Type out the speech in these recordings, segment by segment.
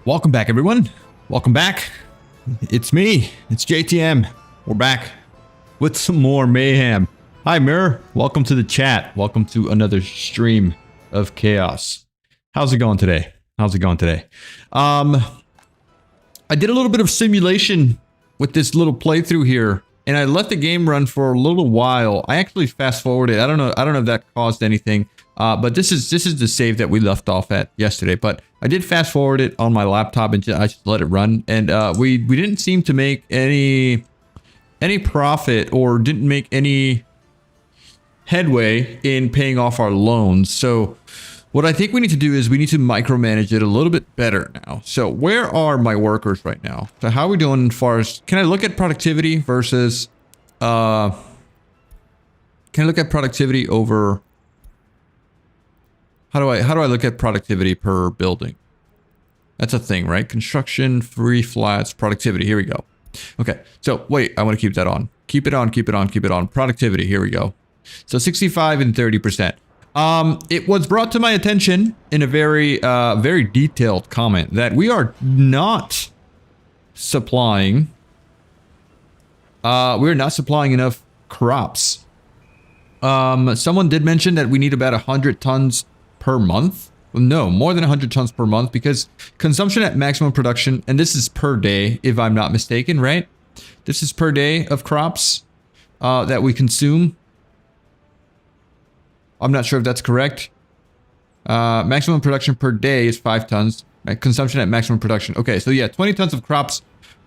Welcome back, everyone. Welcome back. It's me. It's JTM. We're back with some more mayhem. Hi, Mirror. Welcome to the chat. Welcome to another stream of chaos. How's it going today? How's it going today? I did a little bit of simulation with this little playthrough here, and I let the game run for a little while. I actually fast forwarded. I don't know if that caused anything. But this is the save that we left off at yesterday. But I did fast forward it on my laptop and I just let it run, and we didn't seem to make any profit or didn't make any headway in paying off our loans. So what I think we need to do is we need to micromanage it a little bit better now. So where are my workers right now? So how are we doing as far as, can I look at productivity versus can I look at productivity over, how do I look at productivity per building? That's a thing, right? Construction, free flats, productivity. Here we go. Okay. So wait, I want to keep that on. Keep it on, keep it on, keep it on. Productivity. Here we go. So 65 and 30%. It was brought to my attention in a very detailed comment that we are not supplying, we're not supplying enough crops. Someone did mention that we need about 100 tons per month. No, more than 100 tons per month, because consumption at maximum production, and this is per day, if I'm not mistaken, right? This is per day of crops that we consume. I'm not sure if that's correct. Maximum production per day is 5 tons. Consumption at maximum production. Okay, so yeah, 20 tons of crops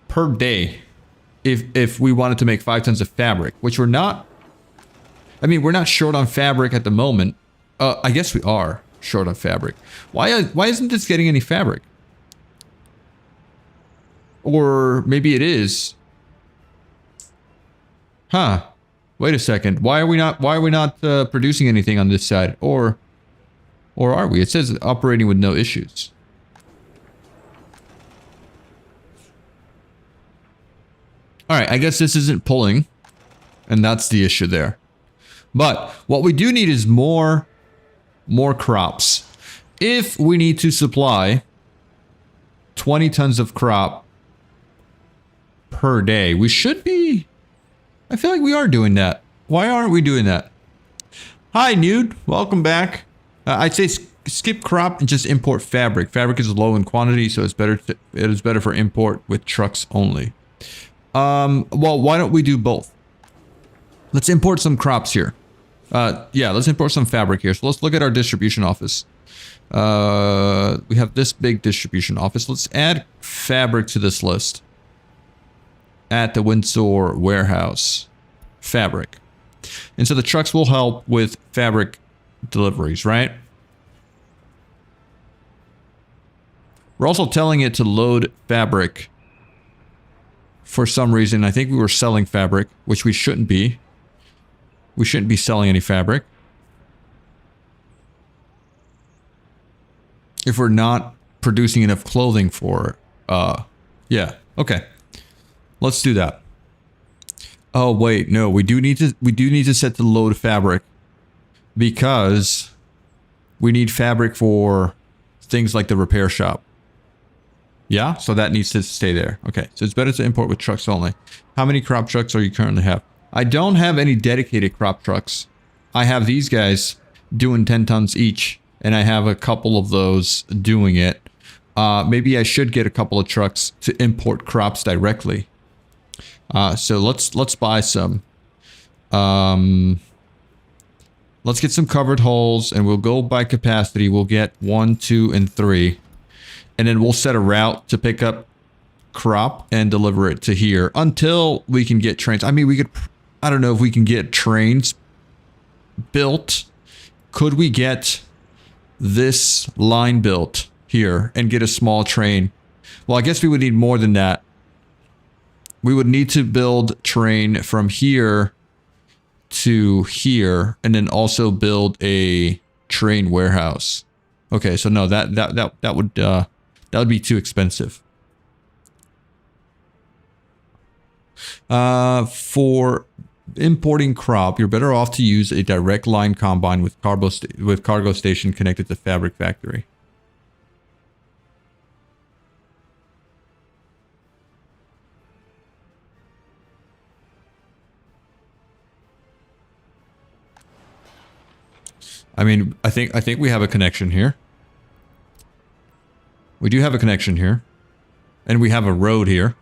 per day if we wanted to make 5 tons of fabric, which we're not. I mean, we're not short on fabric at the moment. I guess we are short on fabric. Why isn't this getting any fabric? Or maybe it is. Huh. Wait a second. Why are we not producing anything on this side? Or are we? It says operating with no issues. All right, I guess this isn't pulling, and that's the issue there. But what we do need is more crops. If we need to supply 20 tons of crop per day, we should be, I feel like we are doing that. Why aren't we doing that? Hi, Nude. Welcome back. I'd say skip crop and just import fabric. Fabric is low in quantity, so it is better for import with trucks only. Well, why don't we do both? Let's import some crops here. Yeah, let's import some fabric here. So let's look at our distribution office. We have this big distribution office. Let's add fabric to this list. At the Windsor warehouse. Fabric. And so the trucks will help with fabric deliveries, right? We're also telling it to load fabric. For some reason, I think we were selling fabric, which we shouldn't be. We shouldn't be selling any fabric. If we're not producing enough clothing for, yeah, okay. Let's do that. Oh wait, no, we do need to set the load fabric, because we need fabric for things like the repair shop. Yeah, so that needs to stay there. Okay, so it's better to import with trucks only. How many crop trucks are you currently have? I don't have any dedicated crop trucks. I have these guys doing 10 tons each, and I have a couple of those doing it. Maybe I should get a couple of trucks to import crops directly. So let's buy some. Let's get some covered holes, and we'll go by capacity. We'll get 1, 2, and 3, and then we'll set a route to pick up crop and deliver it to here until we can get trains. I mean, we could, I don't know if we can get trains built. Could we get this line built here and get a small train? Well, I guess we would need more than that. We would need to build train from here to here, and then also build a train warehouse. Okay, so no, that would be too expensive. For importing crop, you're better off to use a direct line combine with cargo station connected to fabric factory. I mean, I think we have a connection here. We do have a connection here. And we have a road here.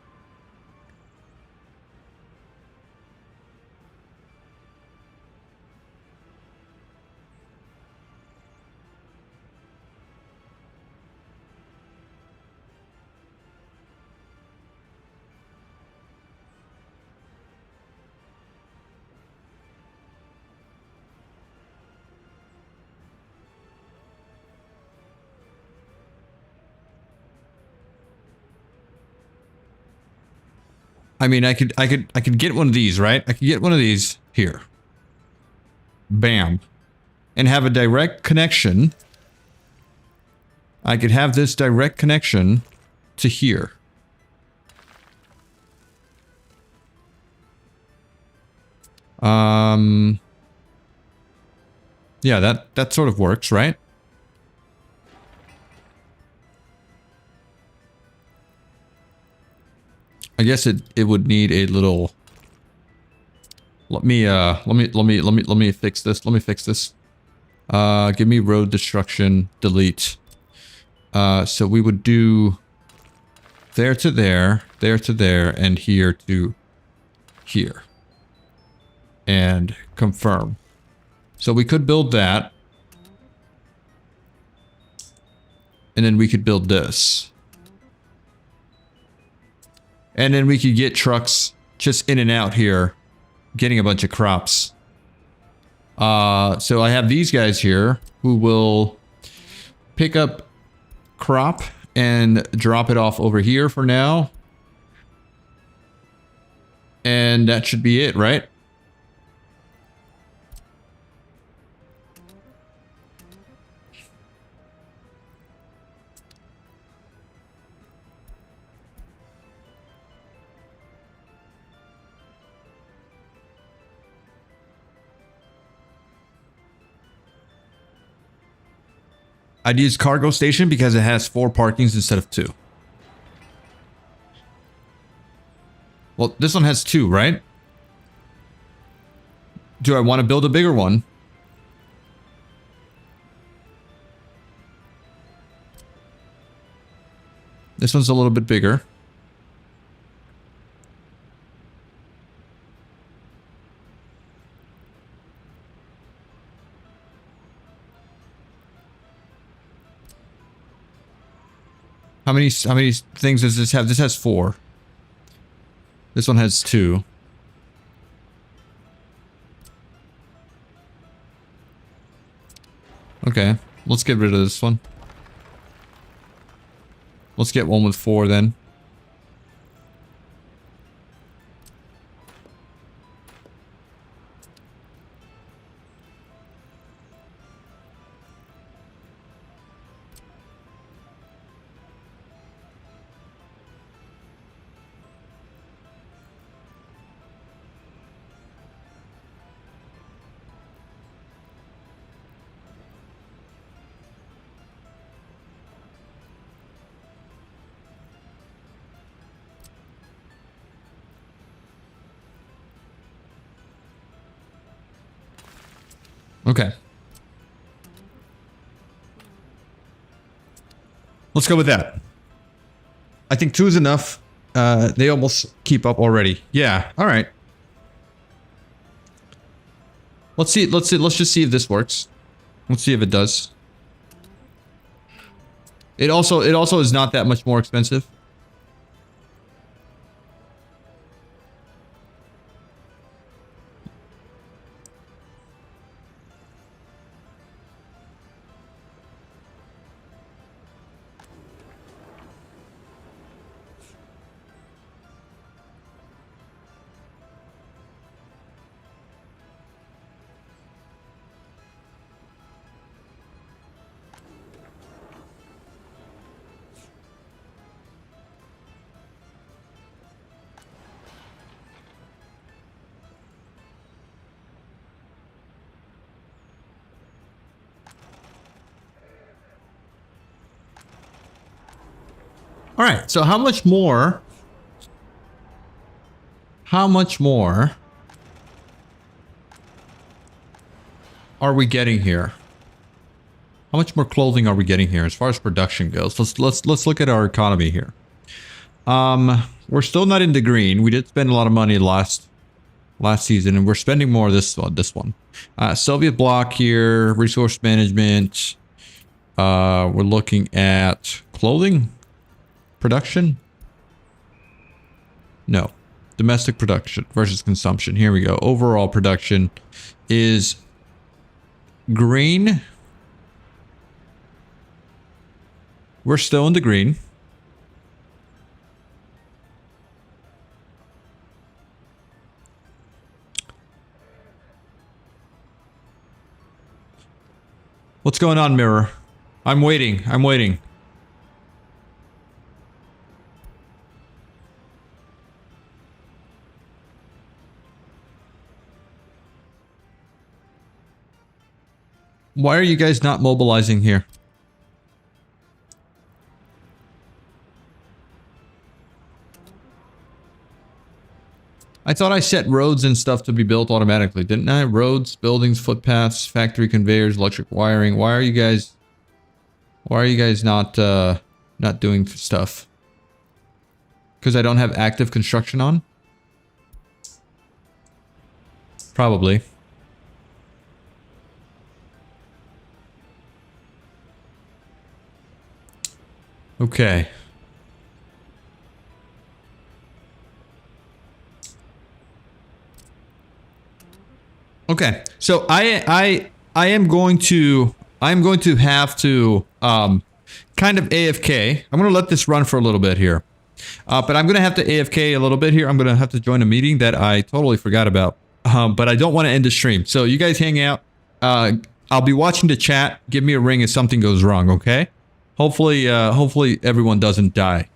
I mean, I could get one of these, right? I could get one of these here. Bam. And have a direct connection. I could have this direct connection to here. Yeah, that sort of works, right? I guess it would need a little. Let me fix this. Let me fix this. Give me road destruction, delete. So we would do there to there, and here to here. And confirm. So we could build that. And then we could build this. And then we could get trucks just in and out here, getting a bunch of crops. So I have these guys here who will pick up crop and drop it off over here for now. And that should be it, right? I'd use cargo station because it has 4 parkings instead of 2. Well, this one has 2, right? Do I want to build a bigger one? This one's a little bit bigger. How many things does this have? This has 4. This one has 2. Okay, let's get rid of this one. Let's get one with 4 then. Okay. Let's go with that. I think 2 is enough. They almost keep up already. Yeah, all right. Let's see. Let's just see if this works. Let's see if it does. It also is not that much more expensive. All right, so how much more are we getting here? How much more clothing are we getting here as far as production goes? Let's look at our economy here. We're still not in the green. We did spend a lot of money last season, and we're spending more this one. Soviet bloc here, resource management. We're looking at clothing production. No, domestic production versus consumption. Here we go. Overall production is green. We're still in the green. What's going on, Mirror? I'm waiting. I'm waiting. Why are you guys not mobilizing here? I thought I set roads and stuff to be built automatically, didn't I? Roads, buildings, footpaths, factory conveyors, electric wiring. Why are you guys not doing stuff? Because I don't have active construction on? Probably. Okay. Okay, so I'm going to have to kind of AFK. I'm going to let this run for a little bit here, but I'm going to have to AFK a little bit here. I'm going to have to join a meeting that I totally forgot about, but I don't want to end the stream. So you guys hang out. I'll be watching the chat. Give me a ring if something goes wrong. Okay? Hopefully everyone doesn't die,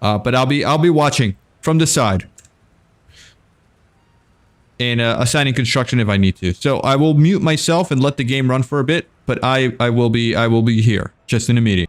but I'll be watching from the side. And assigning construction if I need to. So I will mute myself and let the game run for a bit, but I will be here, just in a meeting.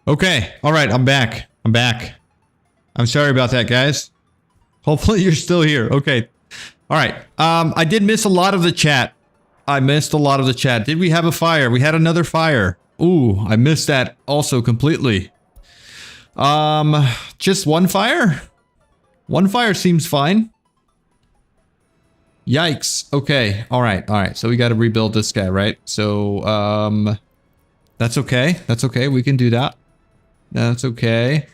Okay. All right. I'm back. I'm back. I'm sorry about that, guys. Hopefully you're still here. Okay. All right. I did miss a lot of the chat. I missed a lot of the chat. Did we have a fire? We had another fire. Ooh, I missed that also completely. Just one fire? One fire seems fine. Yikes. Okay. All right. All right. So we got to rebuild this guy, right? So, that's okay. That's okay. We can do that. That's okay.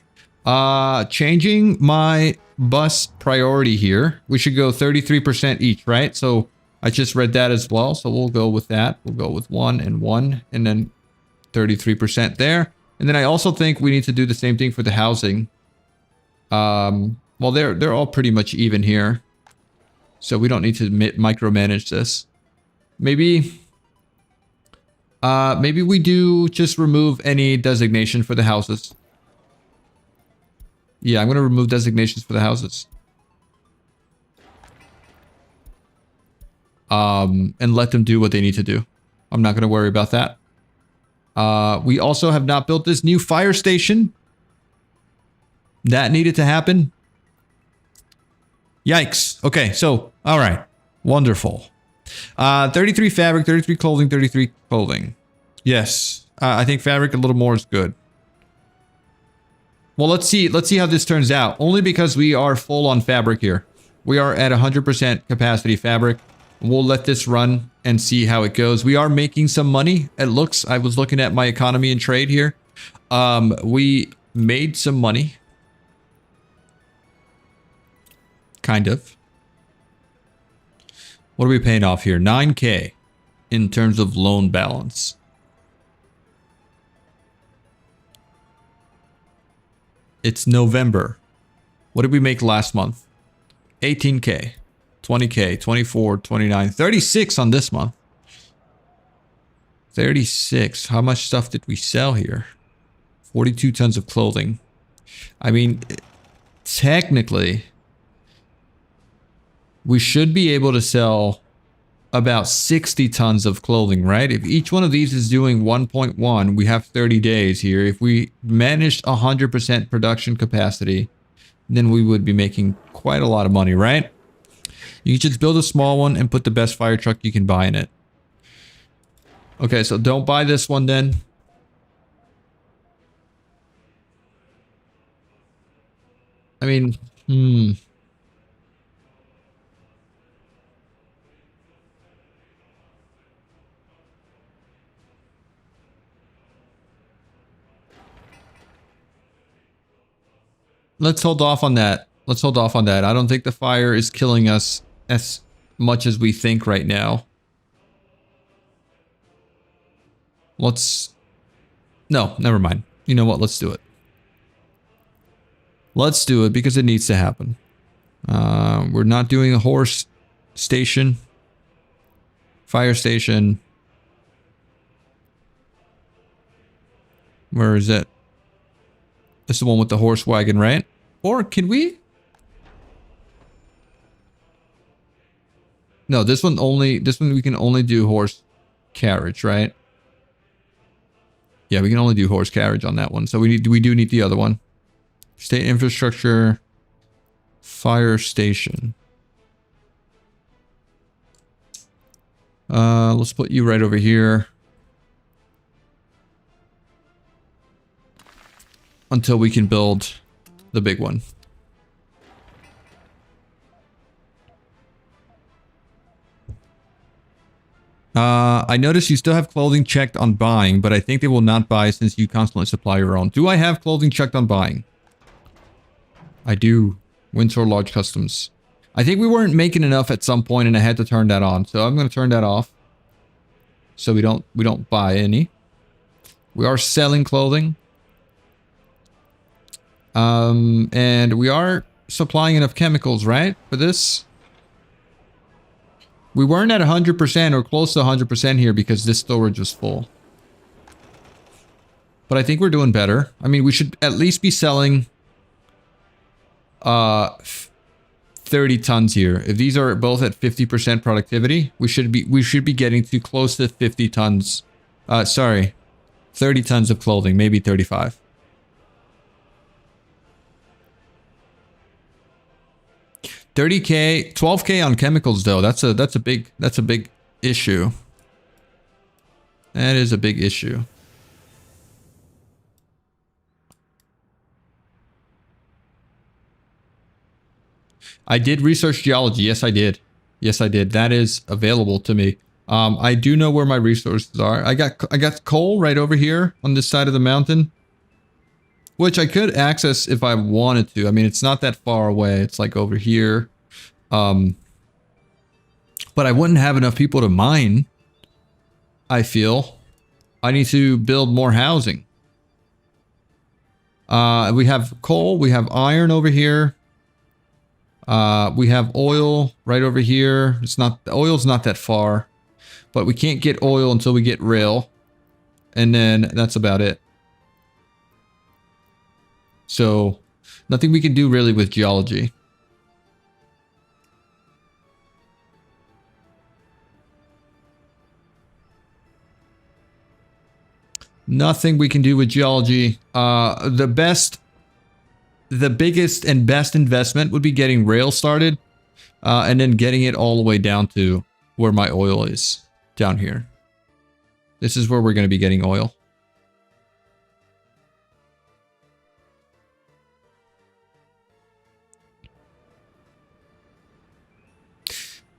Changing my bus priority here. We should go 33% each, right? So I just read that as well. So we'll go with that. We'll go with 1 and then 33% there. And then I also think we need to do the same thing for the housing. Well, they're all pretty much even here. So we don't need to micromanage this. Maybe we do just remove any designation for the houses. Yeah, I'm going to remove designations for the houses. And let them do what they need to do. I'm not going to worry about that. We also have not built this new fire station. That needed to happen. Yikes. Okay, so, all right. Wonderful. 33 fabric, 33 clothing, 33 clothing. Yes. I think fabric a little more is good. Well, let's see how this turns out. Only because we are full on fabric here. We are at 100% capacity fabric. We'll let this run and see how it goes. We are making some money. It looks, I was looking at my economy and trade here. We made some money. Kind of. What are we paying off here? 9K in terms of loan balance. It's November. What did we make last month? 18K, 20K, 24, 29, 36 on this month. 36. How much stuff did we sell here? 42 tons of clothing. I mean, technically, we should be able to sell about 60 tons of clothing, right? If each one of these is doing 1.1, we have 30 days here. If we managed 100% production capacity, then we would be making quite a lot of money, right? You can just build a small one and put the best fire truck you can buy in it. Okay, so don't buy this one then. I mean, Let's hold off on that. Let's hold off on that. I don't think the fire is killing us as much as we think right now. No, never mind. You know what? Let's do it. Let's do it because it needs to happen. We're not doing a horse station. Fire station. Where is it? This is the one with the horse wagon, right? Or can we? No, this one we can only do horse carriage, right? Yeah, we can only do horse carriage on that one. So we do need the other one. State infrastructure, fire station. Let's put you right over here. Until we can build the big one. I noticed you still have clothing checked on buying, but I think they will not buy since you constantly supply your own. Do I have clothing checked on buying? I do. Windsor Large Customs. I think we weren't making enough at some point and I had to turn that on. So I'm going to turn that off. So we don't buy any. We are selling clothing. And we are supplying enough chemicals, right? For this. We weren't at 100% or close to 100% here because this storage was full. But I think we're doing better. I mean, we should at least be selling 30 tons here. If these are both at 50% productivity, we should be getting to close to 50 tons. 30 tons of clothing, maybe 35. 30K, 12K on chemicals though. That's a big issue. That is a big issue. I did research geology. Yes, I did. Yes, I did. That is available to me. I do know where my resources are. I got coal right over here on this side of the mountain, which I could access if I wanted to. I mean, it's not that far away. It's like over here. But I wouldn't have enough people to mine. I feel I need to build more housing. We have coal. We have iron over here. We have oil right over here. It's not, the oil's not that far, but we can't get oil until we get rail. And then that's about it. So nothing we can do really with geology. Nothing we can do with geology. The biggest and best investment would be getting rail started, and then getting it all the way down to where my oil is, down here. This is where we're going to be getting oil.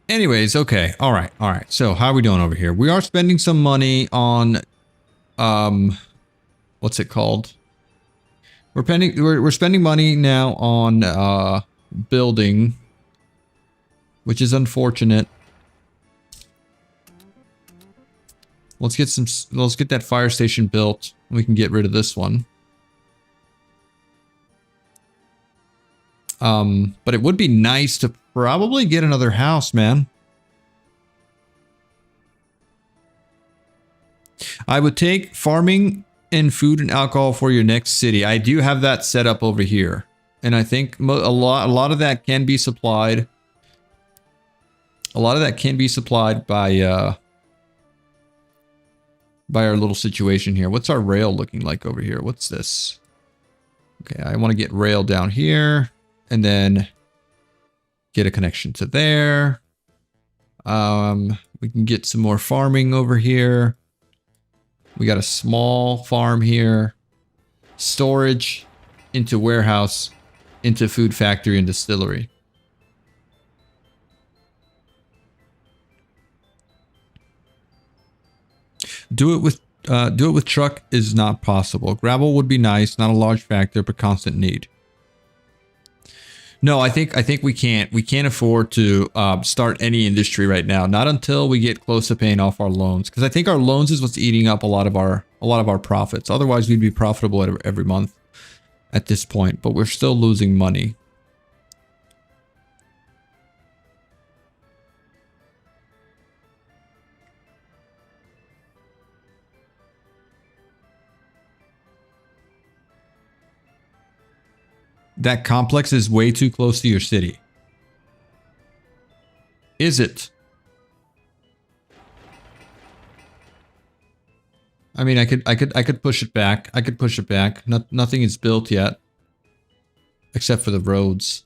Anyways, okay. All right. All right. So how are we doing over here? We are spending some money on, what's it called? We're spending money now on, building, which is unfortunate. Let's get that fire station built. We can get rid of this one. But it would be nice to probably get another house, man. I would take farming and food and alcohol for your next city. I do have that set up over here. And I think a lot of that can be supplied. A lot of that can be supplied by our little situation here. What's our rail looking like over here? What's this? Okay, I want to get rail down here and then get a connection to there. We can get some more farming over here. We got a small farm here. Storage into warehouse, into food factory and distillery. Do it with truck is not possible. Gravel would be nice, not a large factor, but constant need. No, I think we can't afford to start any industry right now. Not until we get close to paying off our loans, because I think our loans is what's eating up a lot of our profits. Otherwise, we'd be profitable every month at this point, but we're still losing money. That complex is way too close to your city. Is it? I mean, I could push it back. I could push it back. Nothing is built yet, except for the roads.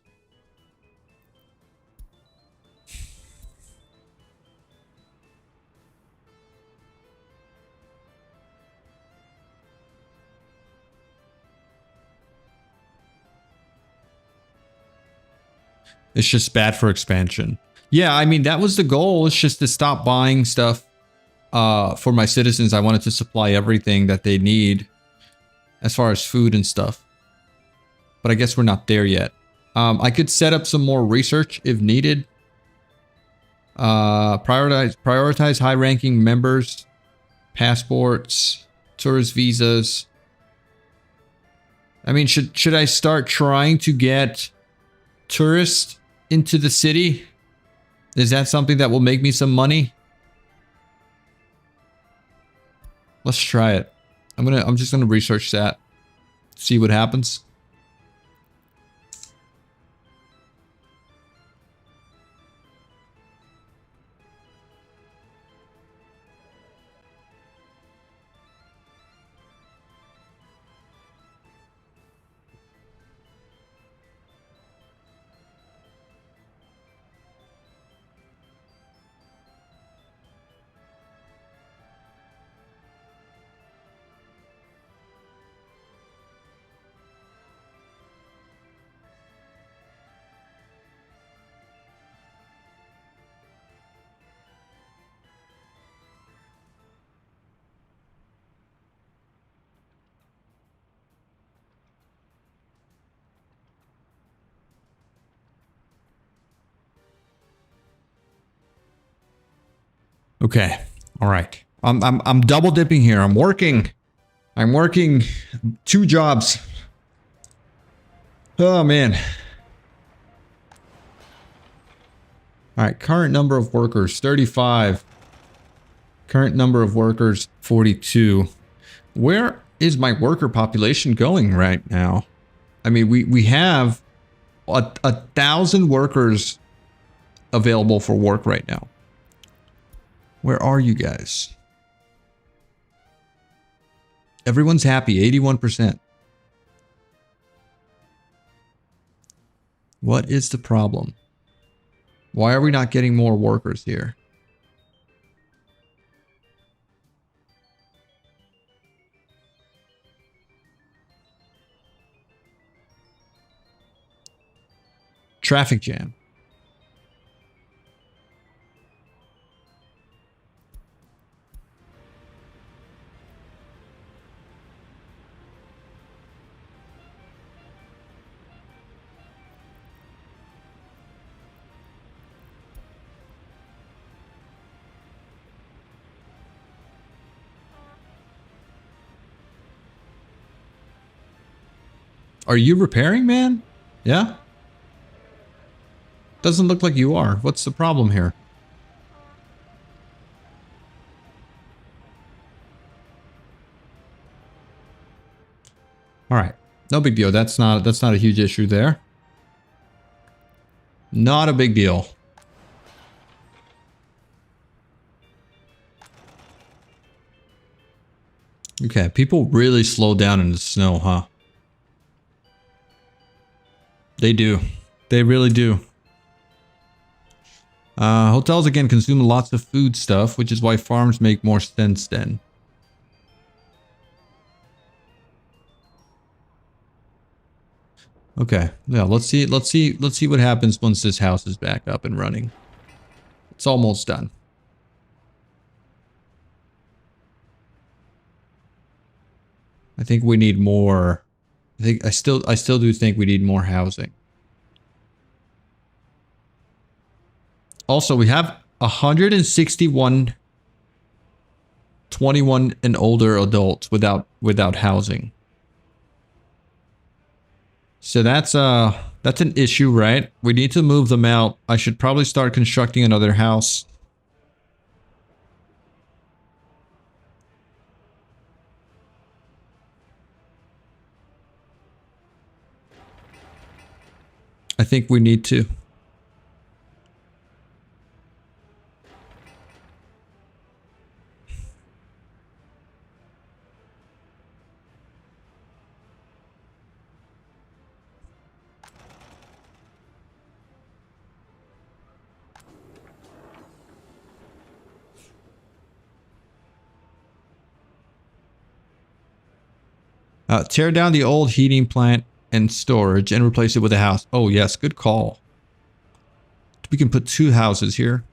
It's just bad for expansion. Yeah, I mean, that was the goal. It's just to stop buying stuff for my citizens. I wanted to supply everything that they need as far as food and stuff. But I guess we're not there yet. I could set up some more research if needed. Prioritize high-ranking members, passports, tourist visas. I mean, should I start trying to get tourists into the city? Is that something that will make me some money? Let's try it. I'm just gonna research that. See what happens. Okay. All right. I'm double dipping here. I'm working 2 jobs. Oh man. All right, current number of workers 35. Current number of workers 42. Where is my worker population going right now? I mean, we have 1,000 workers available for work right now. Where are you guys? Everyone's happy, 81%. What is the problem? Why are we not getting more workers here? Traffic jam. Are you repairing, man? Yeah? Doesn't look like you are. What's the problem here? All right. No big deal. That's not a huge issue there. Not a big deal. Okay, people really slow down in the snow, huh? They do. They really do. Hotels again consume lots of food stuff, which is why farms make more sense then. Okay, yeah, let's see what happens once this house is back up and running. It's almost done. I think we need more. I still do think we need more housing. Also, we have 161 21 and older adults without housing. So that's an issue, right? We need to move them out. I should probably start constructing another house. I think we need to. Tear down the old heating plant and storage and replace it with a house. Oh yes, good call. We can put 2 houses here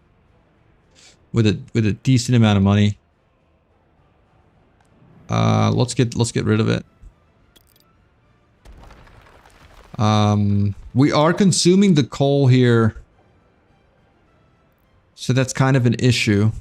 with a decent amount of money. Let's get rid of it. We are consuming the coal here, so that's kind of an issue.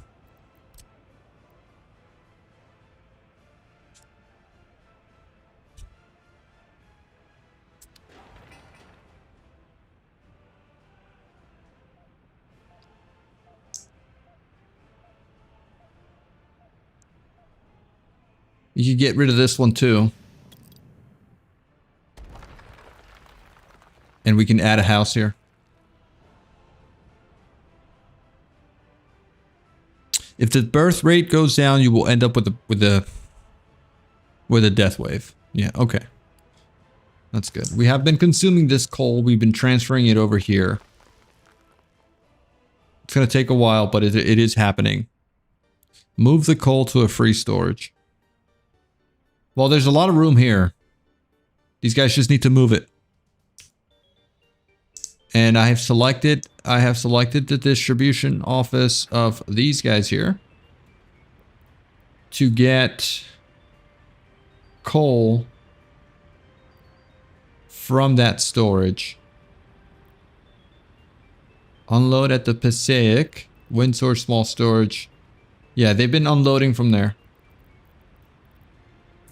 You could get rid of this one too. And we can add a house here. If the birth rate goes down, you will end up with a death wave. Yeah, okay. That's good. We have been consuming this coal. We've been transferring it over here. It's going to take a while, but it is happening. Move the coal to a free storage. Well, there's a lot of room here. These guys just need to move it. And I have selected the distribution office of these guys here to get coal from that storage. Unload at the Passaic, Windsor small storage. Yeah, they've been unloading from there.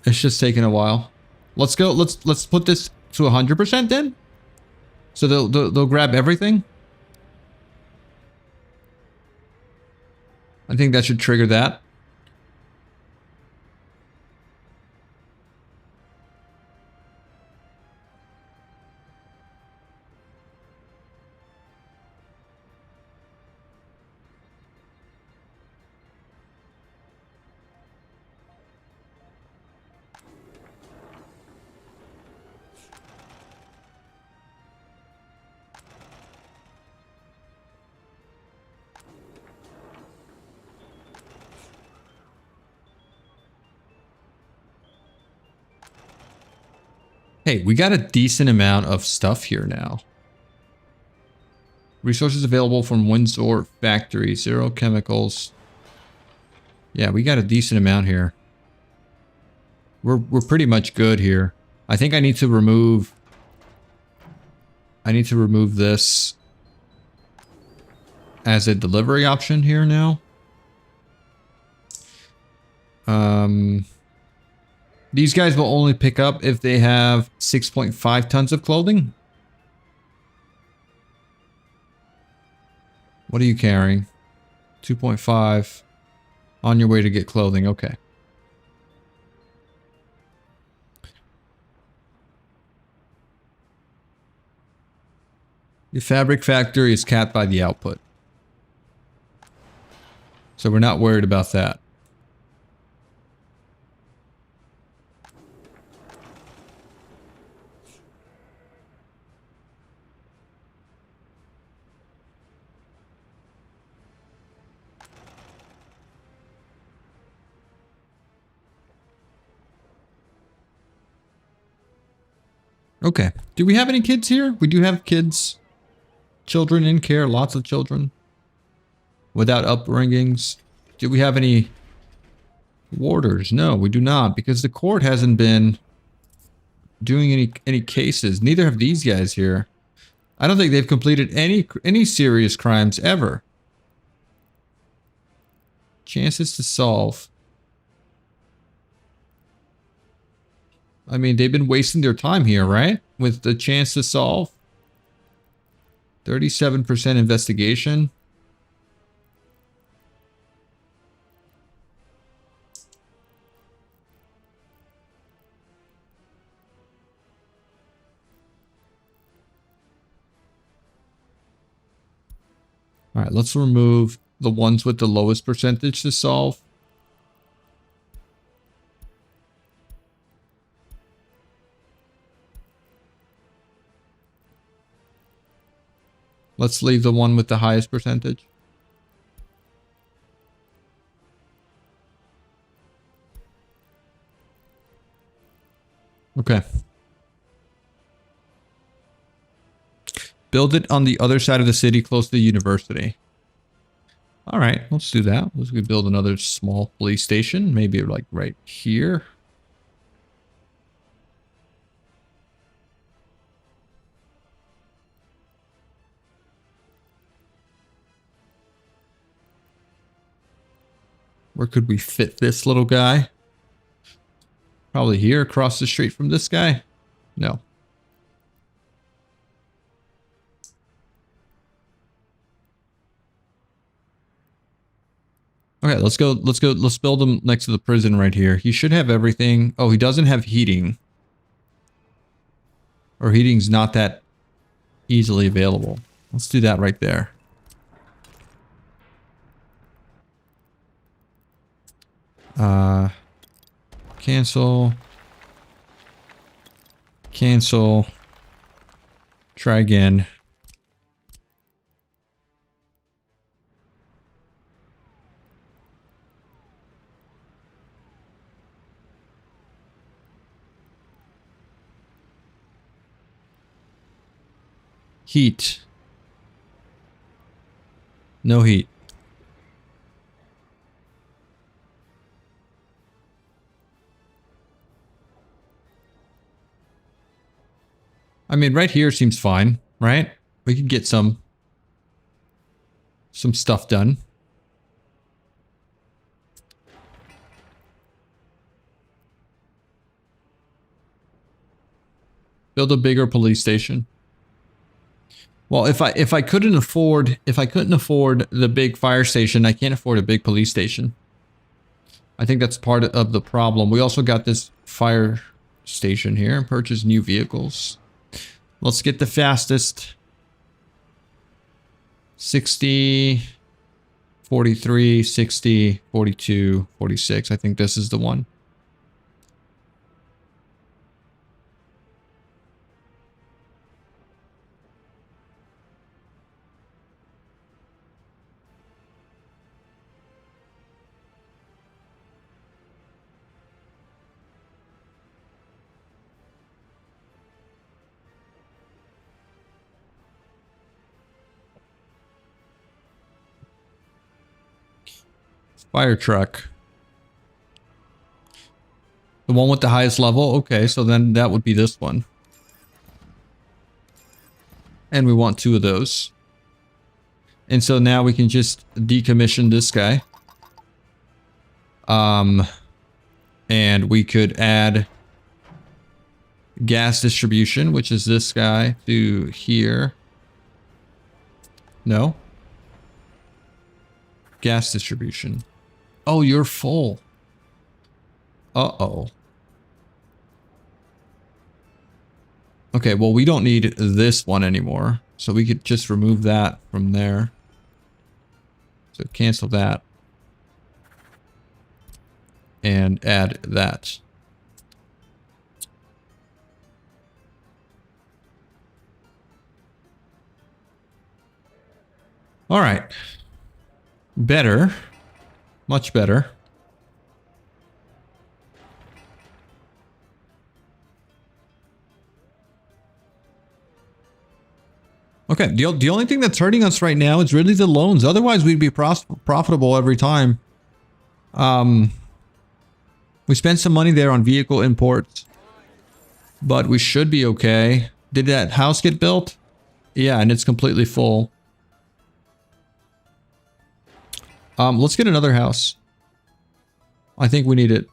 It's just taking a while. Let's go. Let's put this to 100% then. So they'll grab everything. I think that should trigger that. Hey, we got a decent amount of stuff here now. Resources available from Windsor factory, 0 chemicals. Yeah, we got a decent amount here. We're pretty much good here. I think I need to remove this as a delivery option here now. These guys will only pick up if they have 6.5 tons of clothing. What are you carrying? 2.5. On your way to get clothing. Okay. Your fabric factory is capped by the output. So we're not worried about that. Okay. Do we have any kids here? We do have kids. Children in care. Lots of children. Without upbringings. Do we have any warders? No, we do not. Because the court hasn't been doing any cases. Neither have these guys here. I don't think they've completed any serious crimes ever. Chances to solve. I mean, they've been wasting their time here, right? With the chance to solve. 37% investigation. All right, let's remove the ones with the lowest percentage to solve. Let's leave the one with the highest percentage. Okay. Build it on the other side of the city close to the university. All right, let's do that. Let's build another small police station. Maybe like right here. Where could we fit this little guy? Probably here across the street from this guy. No. Okay, let's go. Let's build him next to the prison right here. He should have everything. Oh, he doesn't have heating. Or heating's not that easily available. Let's do that right there. Cancel. Cancel. Try again. Heat. No heat. I mean, right here seems fine, right? We could get some stuff done. Build a bigger police station. Well, if I couldn't afford the big fire station, I can't afford a big police station. I think that's part of the problem. We also got this fire station here. Purchase new vehicles. Let's get the fastest. 60, 43, 60, 42, 46. I think this is the one. Fire truck. The one with the highest level? Okay, so then that would be this one. And we want 2 of those. And so now we can just decommission this guy. And we could add gas distribution, which is this guy, to here. No. Gas distribution. Oh, you're full. Uh-oh. Okay, well, we don't need this one anymore. So we could just remove that from there. So cancel that. And add that. All right. Better. Much better. Okay, the only thing that's hurting us right now is really the loans. Otherwise, we'd be profitable every time. We spent some money there on vehicle imports. But we should be okay. Did that house get built? Yeah, and it's completely full. Let's get another house. I think we need it.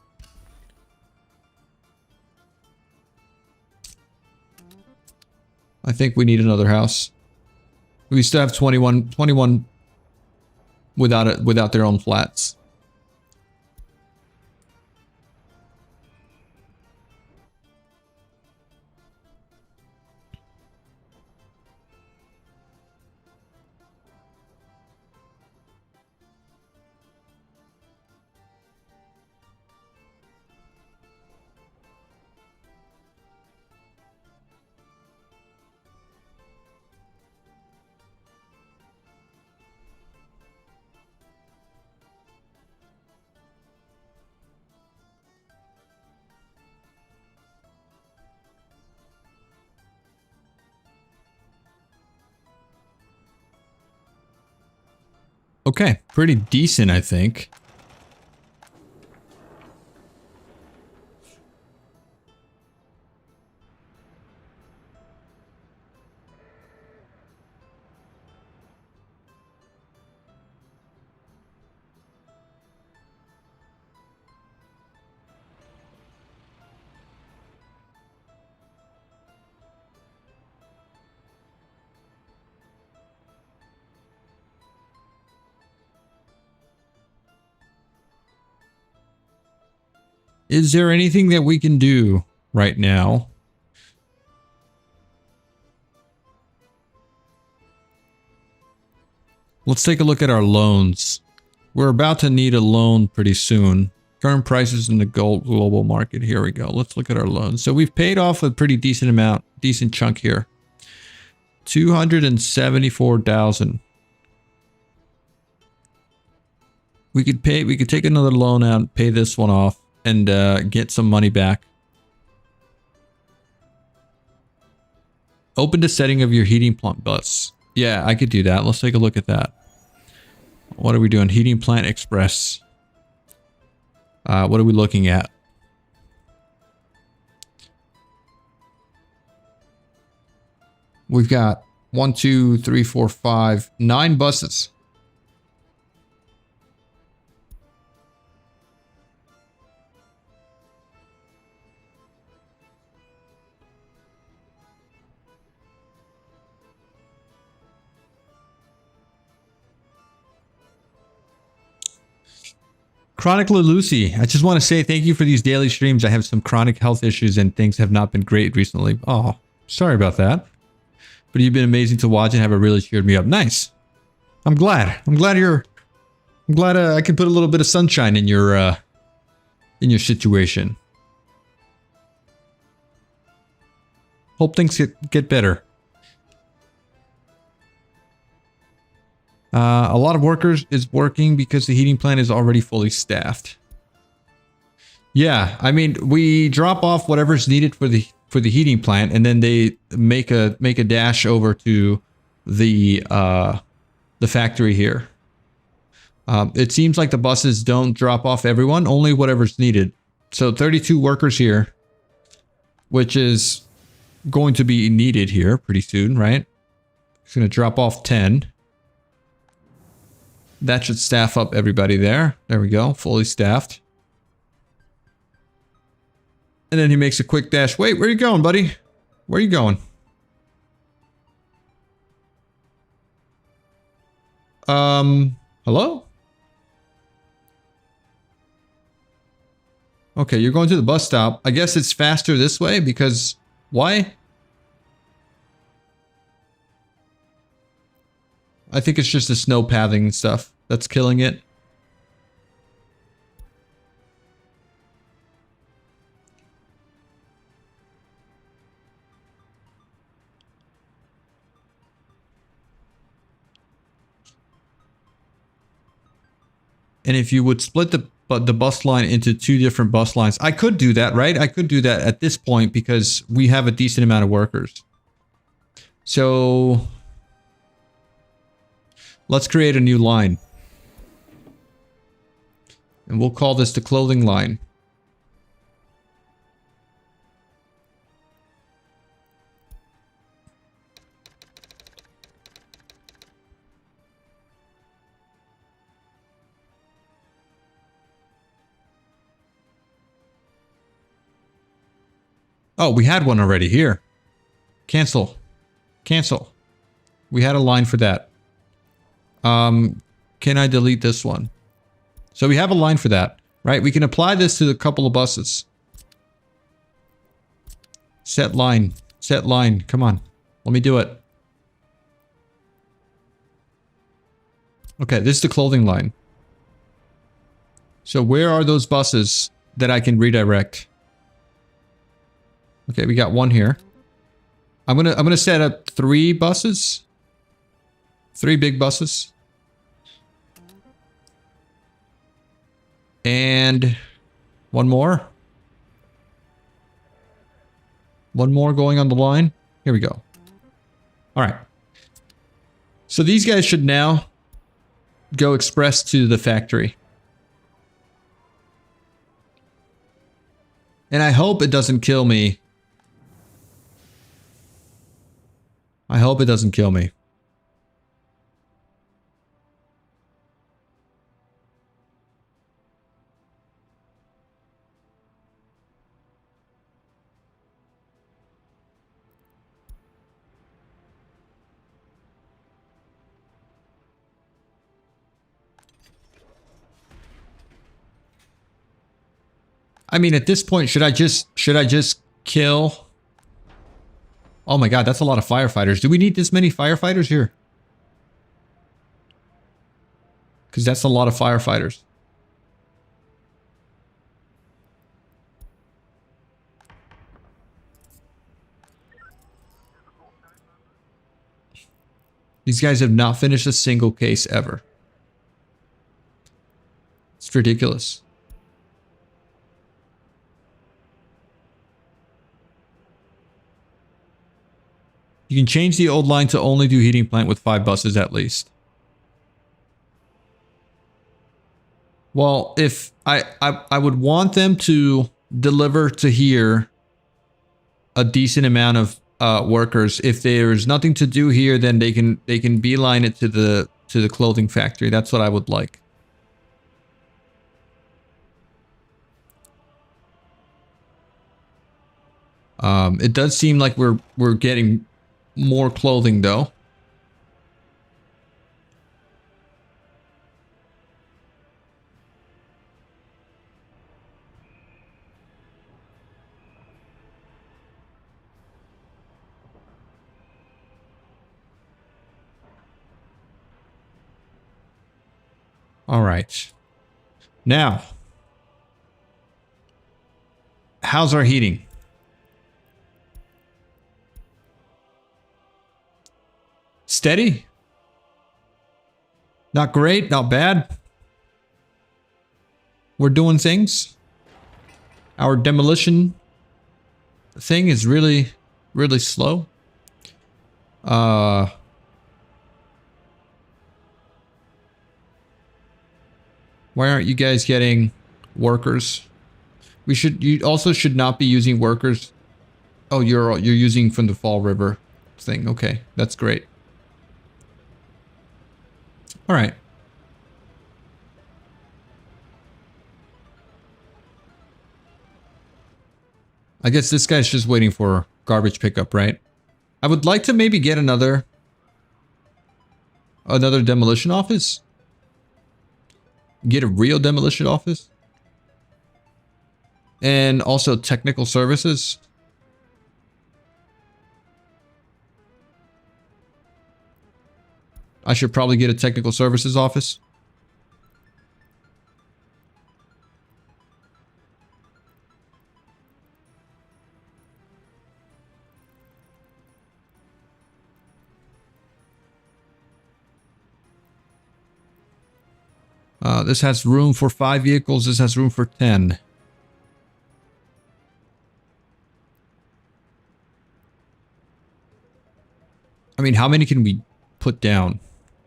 I think we need another house. We still have 21 without their own flats. Okay, pretty decent, I think. Is there anything that we can do right now? Let's take a look at our loans. We're about to need a loan pretty soon. Current prices in the global market. Here we go. Let's look at our loans. So we've paid off a pretty decent amount, decent chunk here. 274,000. We could take another loan out and pay this one off and get some money back. Open the setting of your heating plant bus. Yeah, I could do that. Let's take a look at that. What are we doing? Heating plant express. What are we looking at? We've got 1, 2, 3, 4, 5, 9 buses. Chronicler Lucy, I just want to say thank you for these daily streams. I have some chronic health issues and things have not been great recently. Oh, sorry about that. But you've been amazing to watch and have really cheered me up. Nice. I'm glad. I'm glad I can put a little bit of sunshine in your situation. Hope things get better. A lot of workers is working because the heating plant is already fully staffed. Yeah, I mean, we drop off whatever's needed for the heating plant, and then they make a dash over to the factory here. It seems like the buses don't drop off everyone, only whatever's needed. So 32 workers here, which is going to be needed here pretty soon, right? It's going to drop off 10. That should staff up everybody there. There we go, fully staffed. And then he makes a quick dash. Wait, where are you going, buddy? Where are you going? Hello? Okay, you're going to the bus stop. I guess it's faster this way because... Why? I think it's just the snow pathing stuff that's killing it. And if you would split the bus line into 2 different bus lines, I could do that, right? I could do that at this point because we have a decent amount of workers. So let's create a new line. And we'll call this the clothing line. Oh, we had one already here. Cancel. Cancel. We had a line for that. Can I delete this one? So we have a line for that, right? We can apply this to a couple of buses. Set line. Set line. Come on. Let me do it. Okay, this is the clothing line. So where are those buses that I can redirect? Okay, we got one here. I'm gonna set up 3 buses. 3 big buses. And one more. One more going on the line. Here we go. All right. So these guys should now go express to the factory. And I hope it doesn't kill me. I hope it doesn't kill me. I mean, at this point, should I just kill? Oh my god, that's a lot of firefighters. Do we need this many firefighters here? Because that's a lot of firefighters. These guys have not finished a single case ever. It's ridiculous. You can change the old line to only do heating plant with 5 buses at least. Well, if I would want them to deliver to here a decent amount of workers. If there's nothing to do here, then they can beeline it to the clothing factory. That's what I would like. It does seem like we're getting more clothing though. All right. Now, how's our heating? Steady? Not great, not bad. We're doing things. Our demolition thing is really, really slow. Why aren't you guys getting workers? You also should not be using workers. Oh, you're using from the Fall River thing. Okay, that's great. All right. I guess this guy's just waiting for garbage pickup, right? I would like to maybe get another demolition office. Get a real demolition office. And also technical services. I should probably get a technical services office. This has room for 5 vehicles. This has room for 10. I mean, how many can we put down?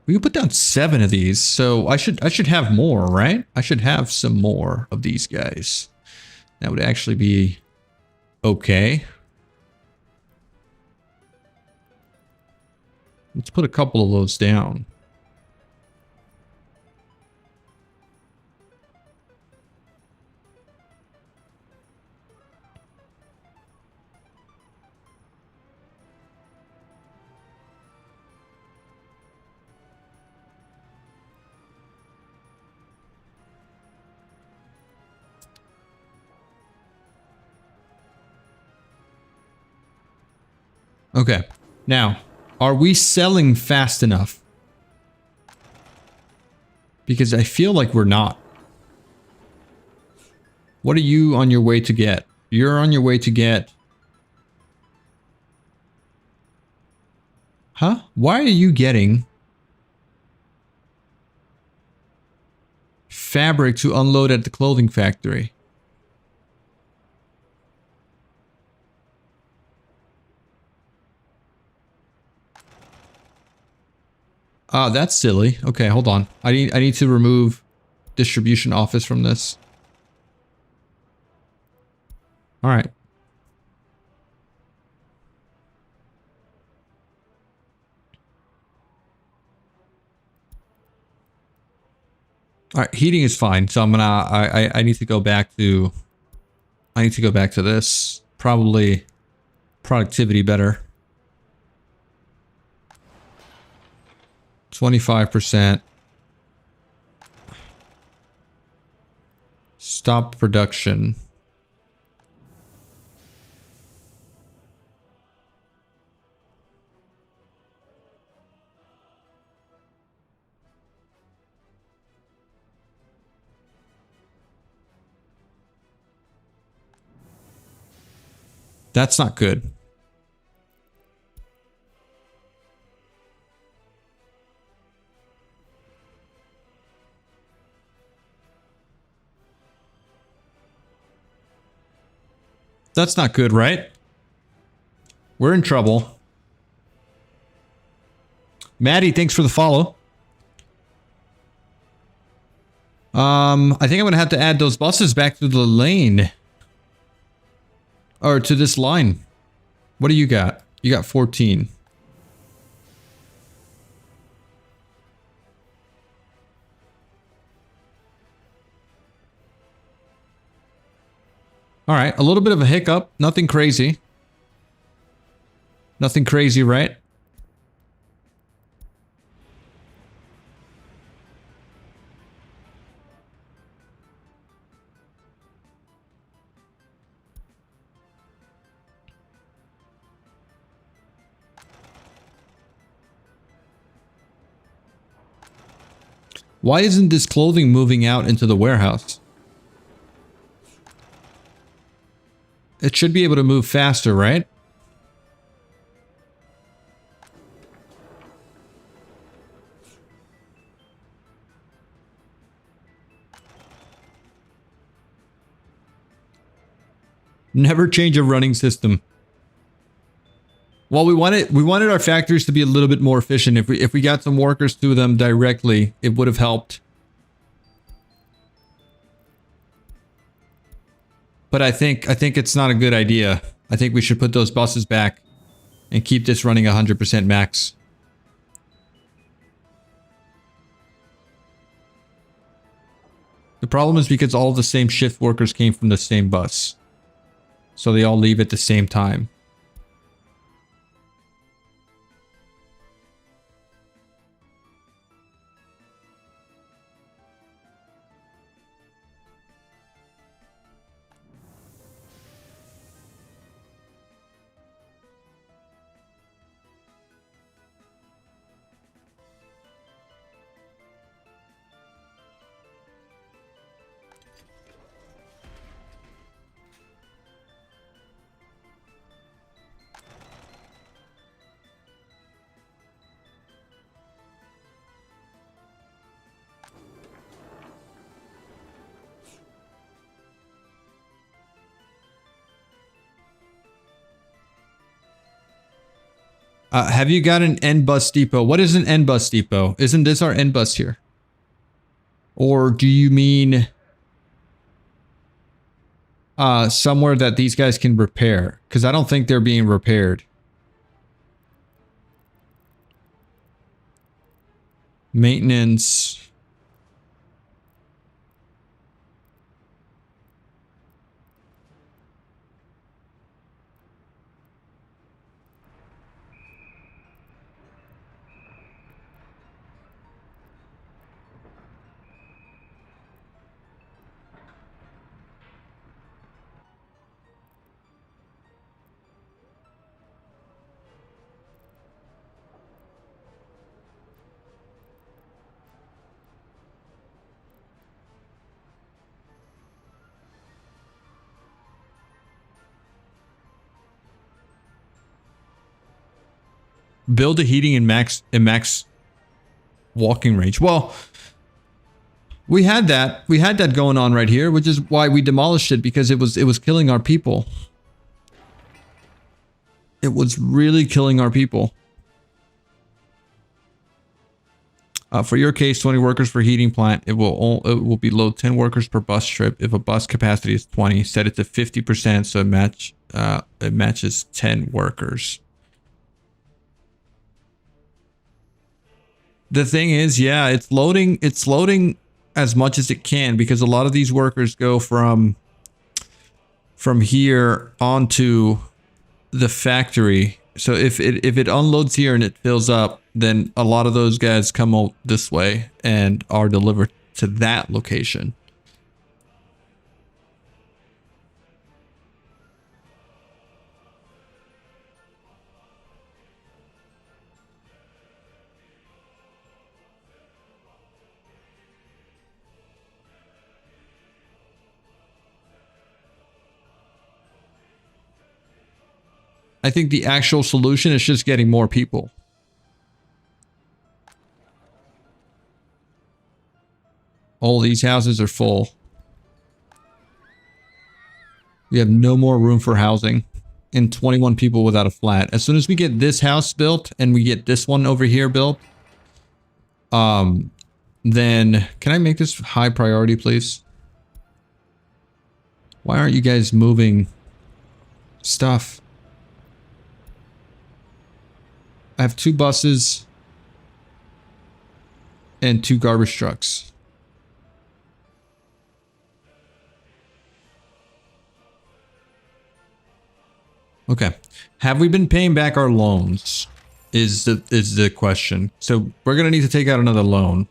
We can put down 7 of these, so I should have more, right? I should have some more of these guys. That would actually be okay. Let's put a couple of those down. Okay. Now, are we selling fast enough? Because I feel like we're not. What are you on your way to get? You're on your way to get... Huh? Why are you getting... fabric to unload at the clothing factory? Ah, that's silly. Okay, hold on. I need to remove distribution office from this. All right. All right, heating is fine. So I'm gonna I need to go back to this. Probably productivity better. 25%. Stop production. That's not good. That's not good, right? We're in trouble. Maddie, thanks for the follow. I think I'm gonna have to add those buses back to the lane. Or to this line. What do you got? You got 14. All right, a little bit of a hiccup. Nothing crazy. Nothing crazy, right? Why isn't this clothing moving out into the warehouse? It should be able to move faster, right? Never change a running system. Well, we wanted our factories to be a little bit more efficient. If we got some workers to them directly, it would have helped. But I think it's not a good idea. I think we should put those buses back and keep this running 100% max. The problem is because all of the same shift workers came from the same bus. So they all leave at the same time. Have you got an N bus depot? What is an N bus depot? Isn't this our N bus here? Or do you mean somewhere that these guys can repair? Because I don't think they're being repaired. Maintenance. Build a heating and max walking range. Well, we had that. We had that going on right here, which is why we demolished it, because it was killing our people. It was really killing our people. For your case, 20 workers per heating plant. It will be low 10 workers per bus trip. If a bus capacity is 20, set it to 50%, so it matches 10 workers. The thing is, yeah, it's loading as much as it can, because a lot of these workers go from here onto the factory. So if it unloads here and it fills up, then a lot of those guys come out this way and are delivered to that location. I think the actual solution is just getting more people. All these houses are full. We have no more room for housing, and 21 people without a flat. As soon as we get this house built and we get this one over here built, then can I make this high priority, please? Why aren't you guys moving stuff? I have 2 buses and 2 garbage trucks. Okay. Have we been paying back our loans? Is the question. So we're going to need to take out another loan.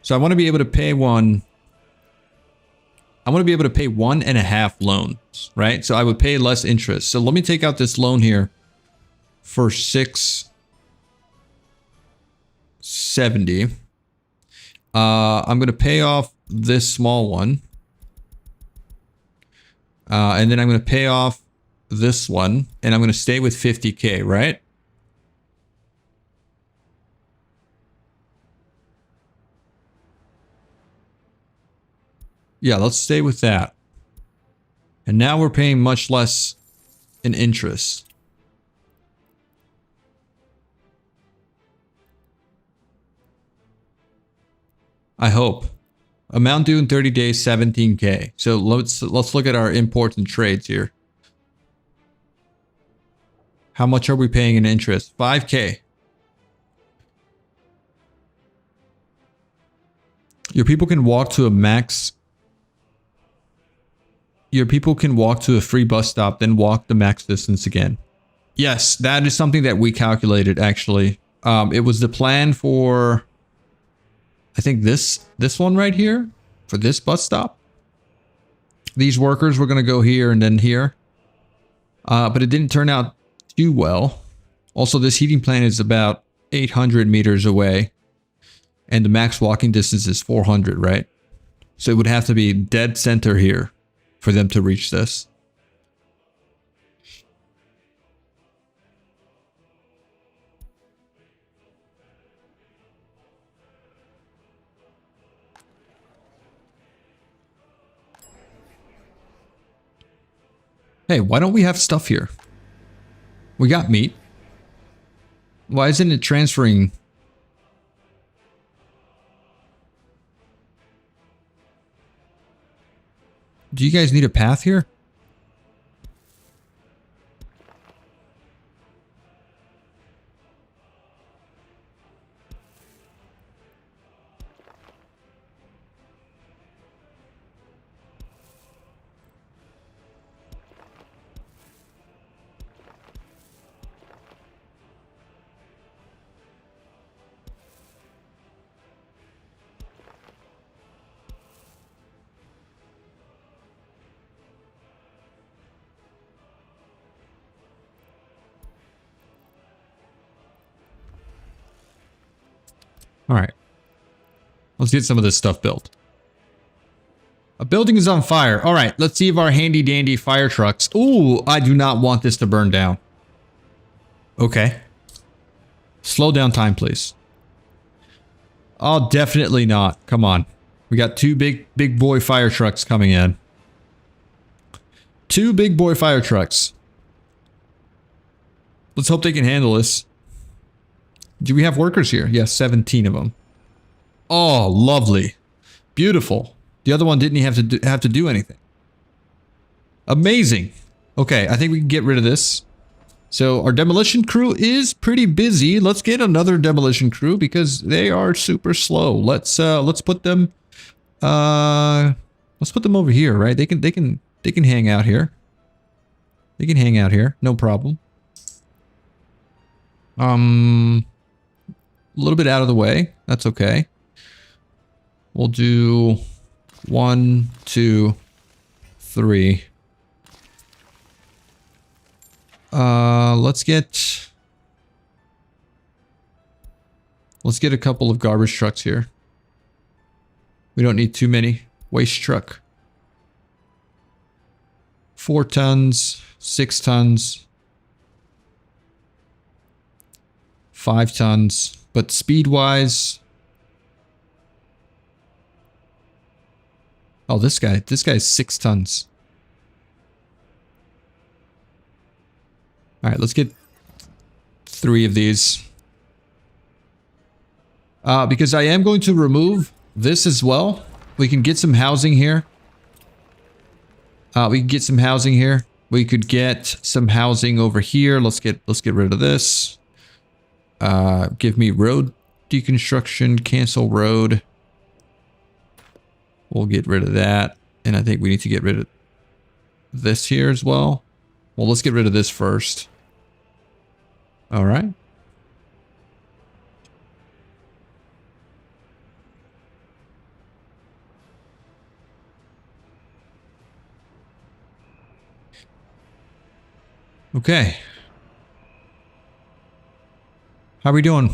So I want to be able to pay one. I want to be able to pay 1.5 loans, right? So I would pay less interest. So let me take out this loan here for 670. I'm going to pay off this small one. And then I'm going to pay off this one. And I'm going to stay with 50K, right? Yeah, let's stay with that. And now we're paying much less in interest. I hope. Amount due in 30 days, 17K. So let's look at our imports and trades here. How much are we paying in interest? 5K. Your people can walk to a max. Your people can walk to a free bus stop, then walk the max distance again. Yes, that is something that we calculated actually. It was the plan for, I think this one right here, for this bus stop. These workers were going to go here and then here. But it didn't turn out too well. Also, this heating plant is about 800 meters away. And the max walking distance is 400, right? So it would have to be dead center here for them to reach this. Hey, why don't we have stuff here? We got meat. Why isn't it transferring? Do you guys need a path here? All right. Let's get some of this stuff built. A building is on fire. All right, let's see if our handy dandy fire trucks. Ooh, I do not want this to burn down. Okay. Slow down time, please. Oh, definitely not. Come on. We got two big boy fire trucks coming in. Two big boy fire trucks. Let's hope they can handle this. Do we have workers here? Yes, 17 of them. Oh, lovely. Beautiful. The other one didn't have to do anything. Amazing. Okay, I think we can get rid of this. So our demolition crew is pretty busy. Let's get another demolition crew because they are super slow. Let's put them over here, right? They can hang out here. They can hang out here, no problem. A little bit out of the way. That's okay. We'll do 1, 2, 3. Let's get a couple of garbage trucks here. We don't need too many. Waste truck. 4 tons, 6 tons, 5 tons. But speed-wise... Oh, this guy's 6 tons. Alright, let's get 3 of these. Because I am going to remove this as well. We can get some housing here. We can get some housing here. We could get some housing over here. Let's get rid of this. Give me road deconstruction, cancel road. We'll get rid of that. And I think we need to get rid of this here as well. Well, let's get rid of this first. All right. Okay. How are we doing?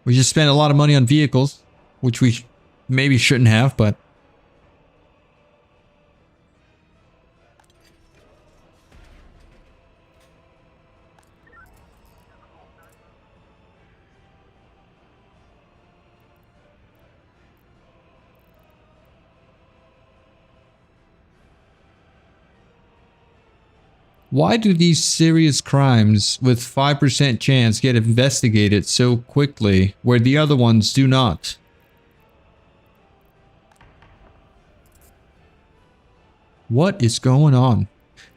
We just spent a lot of money on vehicles, which we maybe shouldn't have, but... Why do these serious crimes with 5% chance get investigated so quickly, where the other ones do not? What is going on?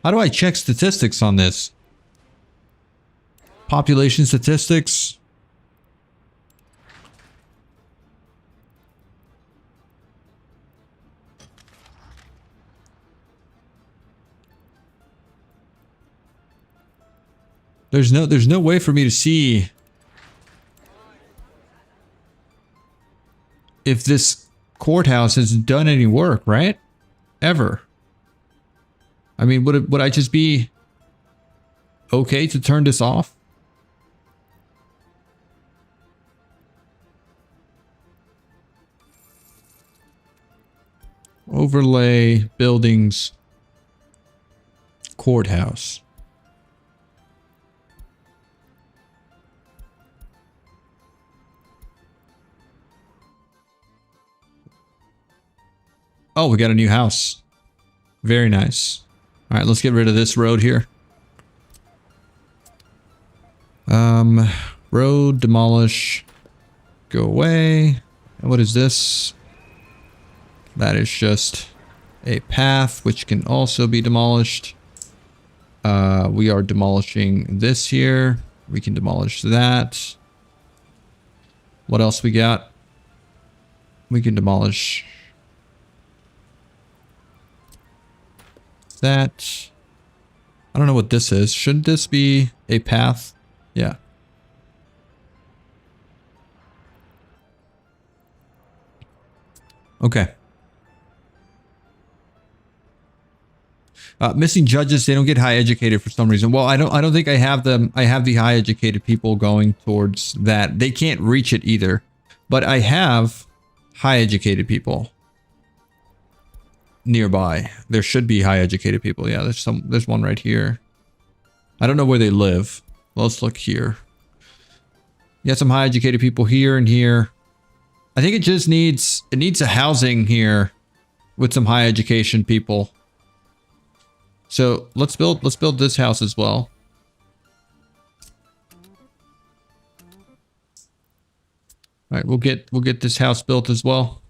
How do I check statistics on this? Population statistics? There's no way for me to see if this courthouse has done any work, right? Ever. I mean, would I just be okay to turn this off? Overlay buildings courthouse. Oh, we got a new house. Very nice. All right, let's get rid of this road here. Road, demolish, go away. And what is this? That is just a path, which can also be demolished. We are demolishing this here. We can demolish that. What else we got? We can demolish that. I don't know what this is. Should this be a path? Yeah. Okay. Missing judges, they don't get high educated for some reason. Well, I don't think I have them. I have the high educated people going towards that. They can't reach it either. But I have high educated people nearby. There should be high educated people. Yeah, there's one right here. I don't know where they live. Let's look here. You got some high educated people here and here. I think it just needs a housing here with some high education people. So let's build this house as well. All right, we'll get this house built as well.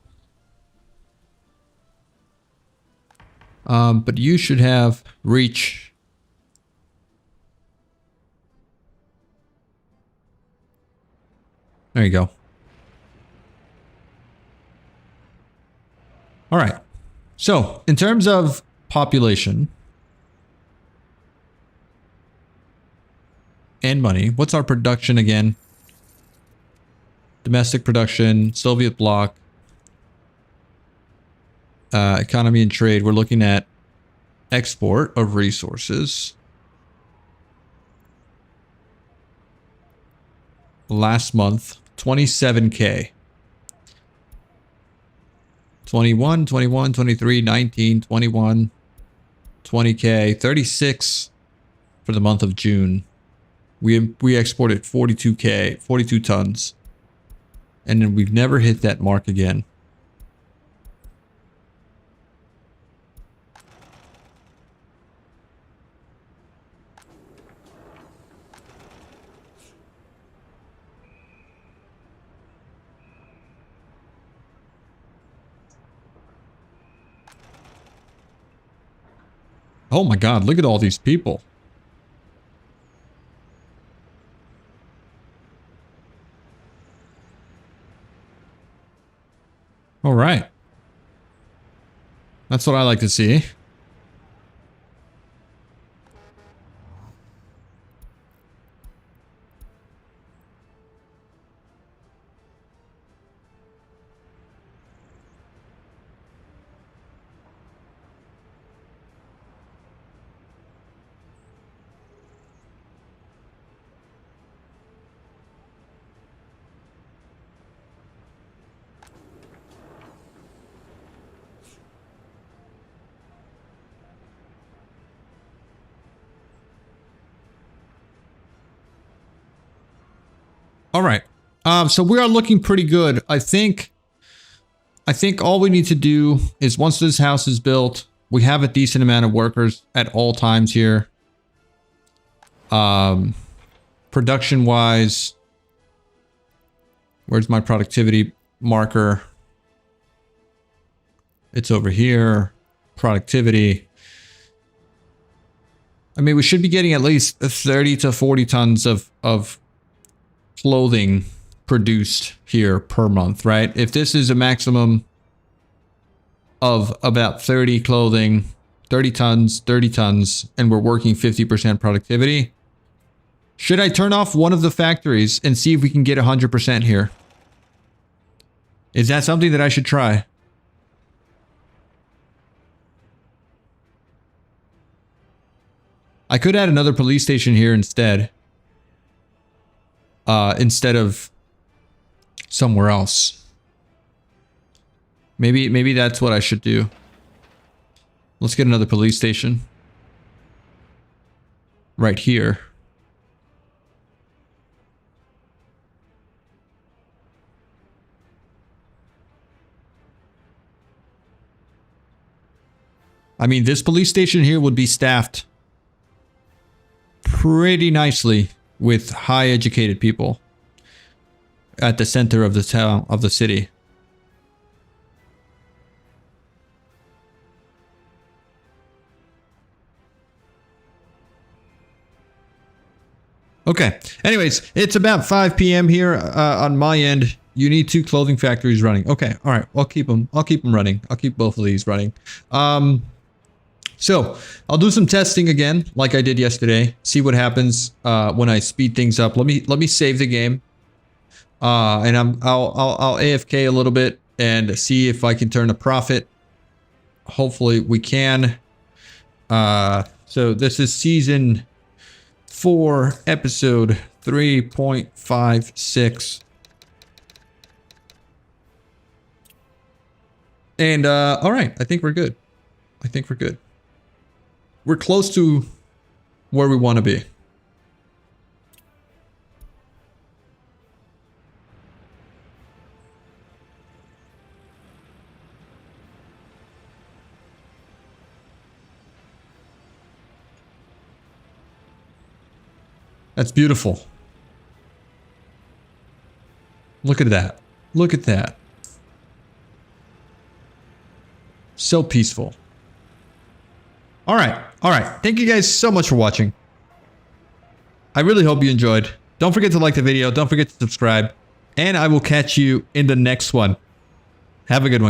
But you should have reach. There you go. All right. So in terms of population and money, what's our production again? Domestic production, Soviet bloc, economy and trade. We're looking at export of resources. Last month, 27K. 21, 21, 23, 19, 21, 20K, 36 for the month of June. We exported 42K, 42 tons. And then we've never hit that mark again. Oh my God, look at all these people. All right. That's what I like to see. All right. So we are looking pretty good. I think all we need to do is once this house is built, we have a decent amount of workers at all times here. Production wise, where's my productivity marker? It's over here. Productivity. I mean, we should be getting at least 30 to 40 tons of clothing produced here per month, right? If this is a maximum of about 30 tons, and we're working 50% productivity, should I turn off one of the factories and see if we can get 100% here? Is that something that I should try? I could add another police station here instead. Instead of somewhere else. Maybe that's what I should do. Let's get another police station. Right here. I mean, this police station here would be staffed pretty nicely with high educated people at the center of the town, of the city. Okay. Anyways, it's about 5 p.m. here on my end. You need 2 clothing factories running. Okay. All right. I'll keep them running. I'll keep both of these running. So I'll do some testing again, like I did yesterday. See what happens when I speed things up. Let me save the game, and I'll AFK a little bit and see if I can turn a profit. Hopefully we can. So this is season 4, episode 3.56. And all right, I think we're good. We're close to where we want to be. That's beautiful. Look at that. Look at that. So peaceful. All right. Thank you guys so much for watching. I really hope you enjoyed. Don't forget to like the video. Don't forget to subscribe. And I will catch you in the next one. Have a good one.